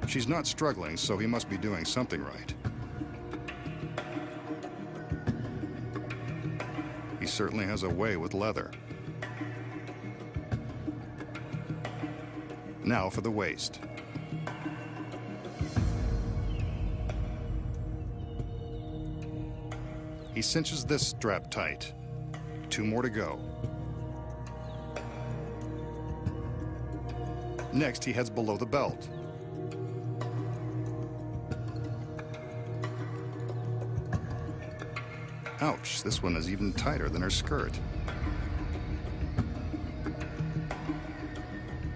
She's not struggling, so he must be doing something right. He certainly has a way with leather. Now for the waist. He cinches this strap tight. 2 more to go. Next, he heads below the belt. Ouch, this one is even tighter than her skirt.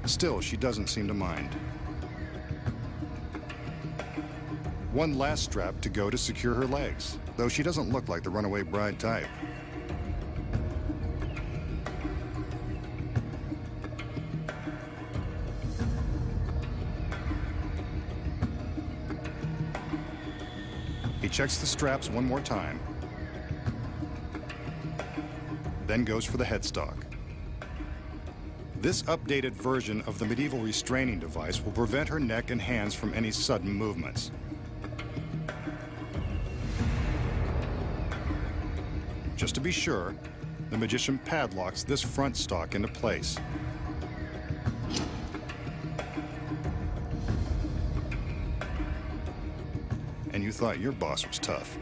Still, she doesn't seem to mind. One last strap to go to secure her legs, though she doesn't look like the runaway bride type. He checks the straps one more time, then goes for the headstock. This updated version of the medieval restraining device will prevent her neck and hands from any sudden movements. Just to be sure, the magician padlocks this front stock into place. And you thought your boss was tough.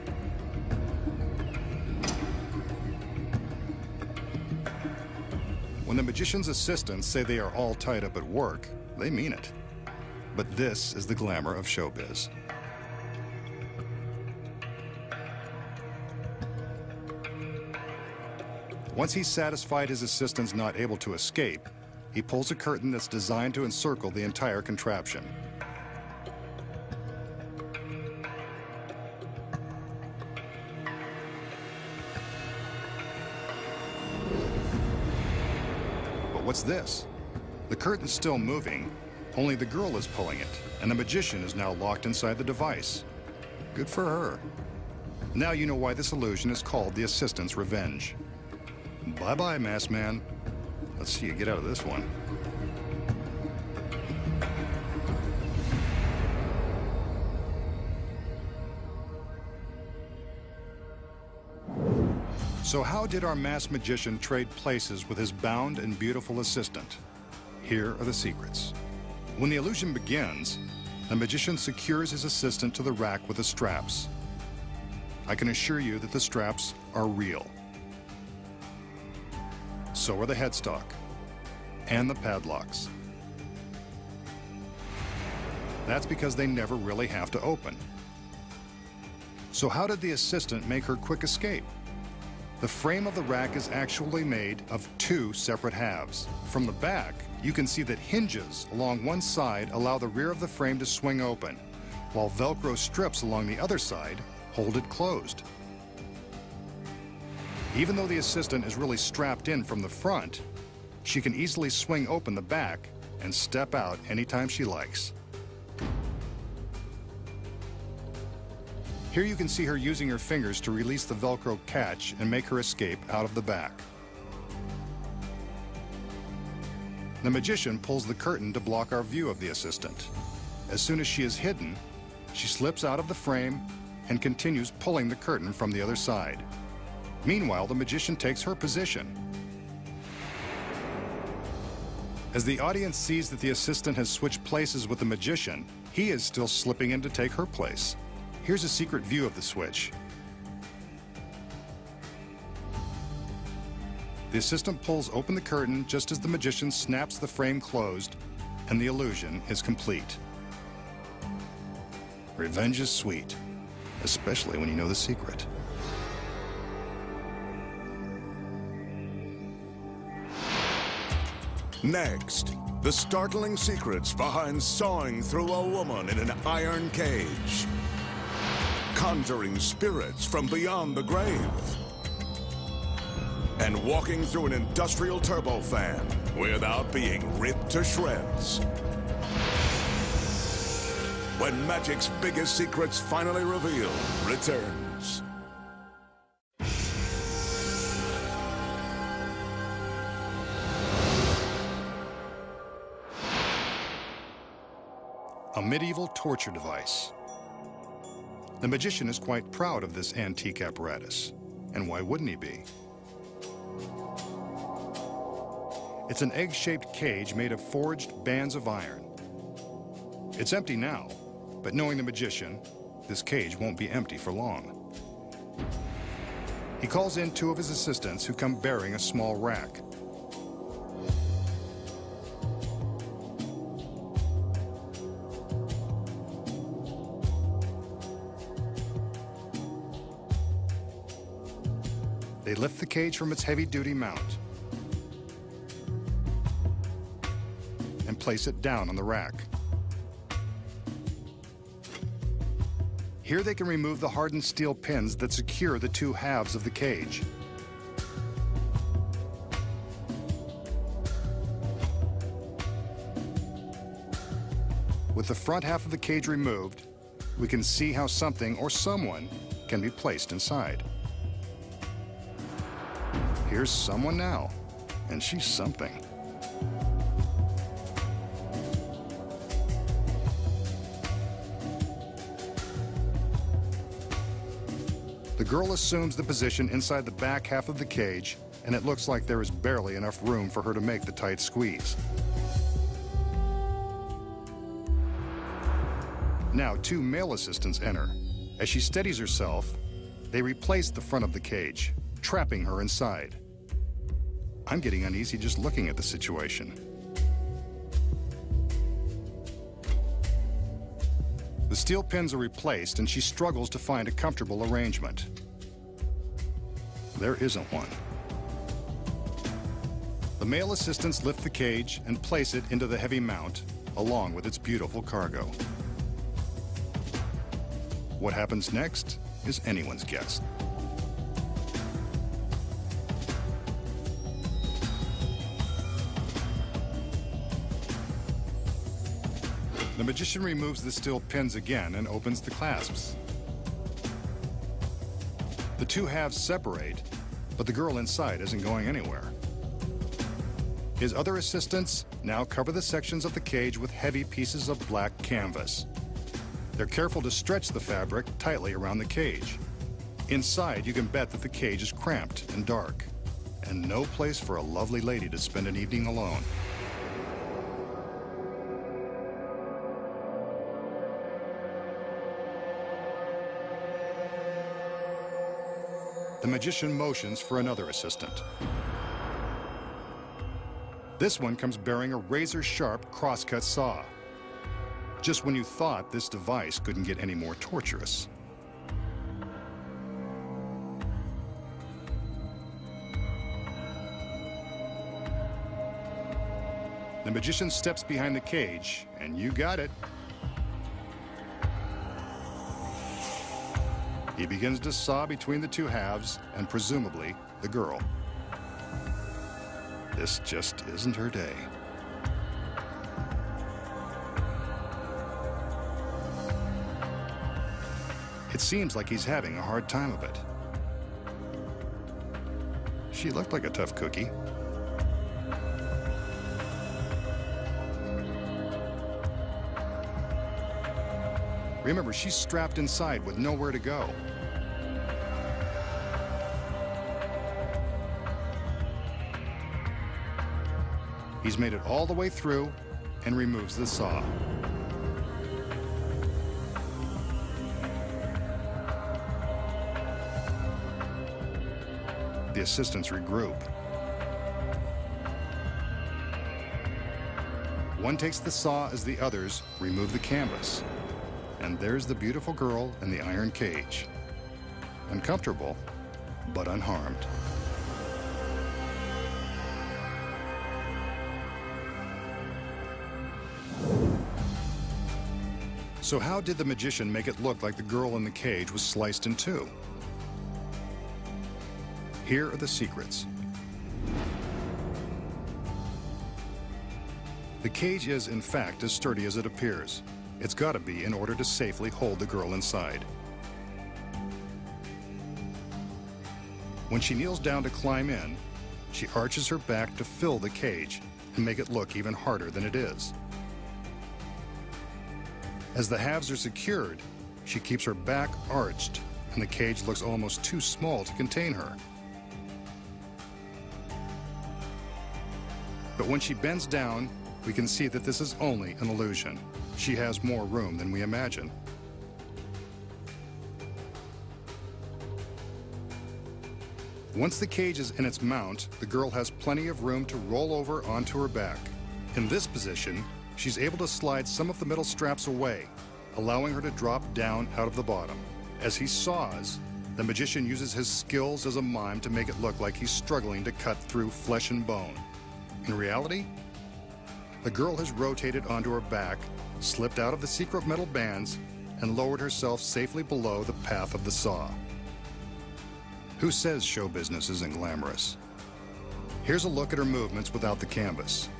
When the magician's assistants say they are all tied up at work, they mean it. But this is the glamour of showbiz. Once he's satisfied his assistant's not able to escape, he pulls a curtain that's designed to encircle the entire contraption. But what's this? The curtain's still moving, only the girl is pulling it, and the magician is now locked inside the device. Good for her. Now you know why this illusion is called the Assistant's Revenge. Bye-bye, masked man. Let's see you get out of this one. So how did our masked magician trade places with his bound and beautiful assistant? Here are the secrets. When the illusion begins, the magician secures his assistant to the rack with the straps. I can assure you that the straps are real. So are the headstock and the padlocks. That's because they never really have to open. So how did the assistant make her quick escape? The frame of the rack is actually made of 2 separate halves. From the back, you can see that hinges along one side allow the rear of the frame to swing open, while Velcro strips along the other side hold it closed. Even though the assistant is really strapped in from the front, she can easily swing open the back and step out anytime she likes. Here you can see her using her fingers to release the Velcro catch and make her escape out of the back. The magician pulls the curtain to block our view of the assistant. As soon as she is hidden, she slips out of the frame and continues pulling the curtain from the other side. Meanwhile, the magician takes her position. As the audience sees that the assistant has switched places with the magician, he is still slipping in to take her place. Here's a secret view of the switch. The assistant pulls open the curtain just as the magician snaps the frame closed, and the illusion is complete. Revenge is sweet, especially when you know the secret. Next, the startling secrets behind sawing through a woman in an iron cage, conjuring spirits from beyond the grave, and walking through an industrial turbofan without being ripped to shreds. When magic's biggest secrets finally revealed returns. a medieval torture device. The magician is quite proud of this antique apparatus, and why wouldn't he be? It's an egg-shaped cage made of forged bands of iron. It's empty now, but knowing the magician, this cage won't be empty for long. He calls in two of his assistants who come bearing a small rack. They lift the cage from its heavy-duty mount and place it down on the rack. Here they can remove the hardened steel pins that secure the two halves of the cage. With the front half of the cage removed, we can see how something or someone can be placed inside. Here's someone now, and she's something. The girl assumes the position inside the back half of the cage, and it looks like there is barely enough room for her to make the tight squeeze. Now, two male assistants enter. As she steadies herself, they replace the front of the cage, trapping her inside. I'm getting uneasy just looking at the situation. The steel pins are replaced, and she struggles to find a comfortable arrangement. There isn't one. The male assistants lift the cage and place it into the heavy mount, along with its beautiful cargo. What happens next is anyone's guess. The magician removes the steel pins again and opens the clasps. The two halves separate, but the girl inside isn't going anywhere. His other assistants now cover the sections of the cage with heavy pieces of black canvas. They're careful to stretch the fabric tightly around the cage. Inside, you can bet that the cage is cramped and dark, and no place for a lovely lady to spend an evening alone. The magician motions for another assistant. This one comes bearing a razor-sharp crosscut saw. Just when you thought this device couldn't get any more torturous. The magician steps behind the cage, and you got it. He begins to saw between the two halves, and presumably the girl. This just isn't her day. It seems like he's having a hard time of it. She looked like a tough cookie. Remember, she's strapped inside with nowhere to go. He's made it all the way through and removes the saw. The assistants regroup. One takes the saw as the others remove the canvas. And there's the beautiful girl in the iron cage. Uncomfortable, but unharmed. So how did the magician make it look like the girl in the cage was sliced in two? Here are the secrets. The cage is, in fact, as sturdy as it appears. It's got to be in order to safely hold the girl inside. When she kneels down to climb in, she arches her back to fill the cage and make it look even harder than it is. As the halves are secured, she keeps her back arched, and the cage looks almost too small to contain her. But when she bends down, we can see that this is only an illusion. She has more room than we imagine. Once the cage is in its mount, the girl has plenty of room to roll over onto her back. In this position, she's able to slide some of the metal straps away, allowing her to drop down out of the bottom. As he saws, the magician uses his skills as a mime to make it look like he's struggling to cut through flesh and bone. In reality, the girl has rotated onto her back, slipped out of the secret metal bands, and lowered herself safely below the path of the saw. Who says show business isn't glamorous? Here's a look at her movements without the canvas.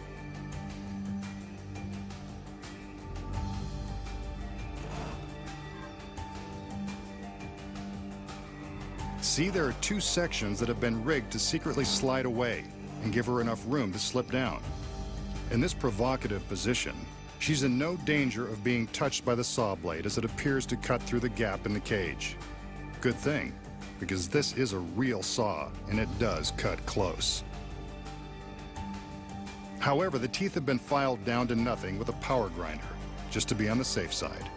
See, there are two sections that have been rigged to secretly slide away and give her enough room to slip down. In this provocative position, she's in no danger of being touched by the saw blade as it appears to cut through the gap in the cage. Good thing, because this is a real saw and it does cut close. However, the teeth have been filed down to nothing with a power grinder, just to be on the safe side.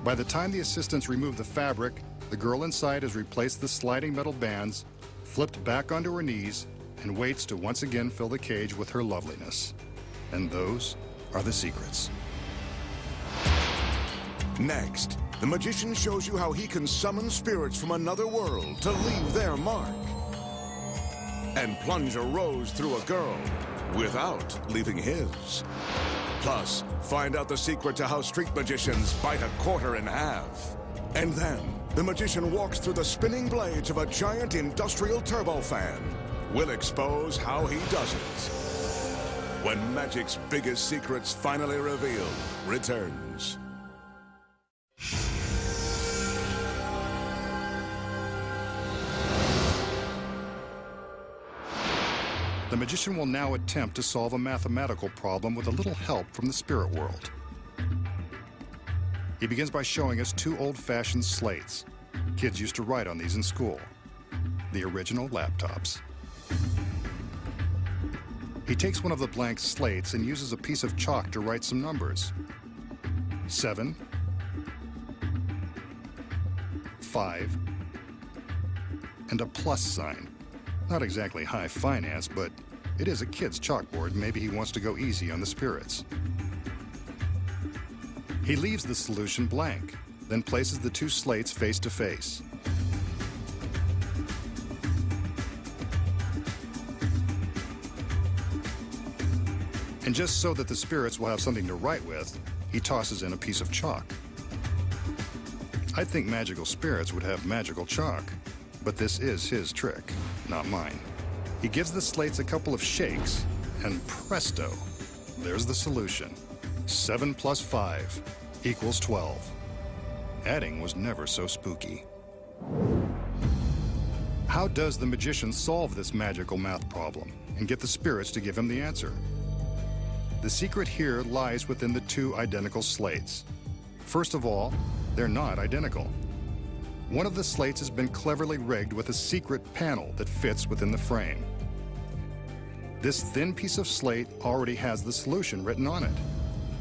By the time the assistants remove the fabric, the girl inside has replaced the sliding metal bands, flipped back onto her knees, and waits to once again fill the cage with her loveliness. And those are the secrets. Next, the magician shows you how he can summon spirits from another world to leave their mark. And plunge a rose through a girl without leaving his. Plus, find out the secret to how street magicians bite a quarter in half. And then, the magician walks through the spinning blades of a giant industrial turbofan. We'll expose how he does it. When magic's biggest secrets finally revealed returns. The magician will now attempt to solve a mathematical problem with a little help from the spirit world. He begins by showing us two old-fashioned slates. Kids used to write on these in school. The original laptops. He takes one of the blank slates and uses a piece of chalk to write some numbers. 7, 5, and a plus sign. Not exactly high finance, but it is a kid's chalkboard. Maybe he wants to go easy on the spirits. He leaves the solution blank, then places the two slates face to face. And just so that the spirits will have something to write with, he tosses in a piece of chalk. I think magical spirits would have magical chalk, but this is his trick, not mine. He gives the slates a couple of shakes, and presto, there's the solution. 7 plus 5 equals 12. Adding was never so spooky. How does the magician solve this magical math problem and get the spirits to give him the answer? The secret here lies within the two identical slates. First of all, they're not identical. One of the slates has been cleverly rigged with a secret panel that fits within the frame. This thin piece of slate already has the solution written on it.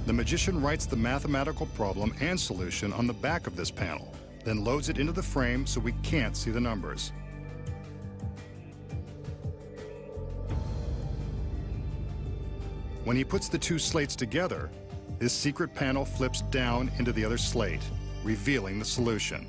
The magician writes the mathematical problem and solution on the back of this panel, then loads it into the frame so we can't see the numbers. When he puts the two slates together, this secret panel flips down into the other slate, revealing the solution.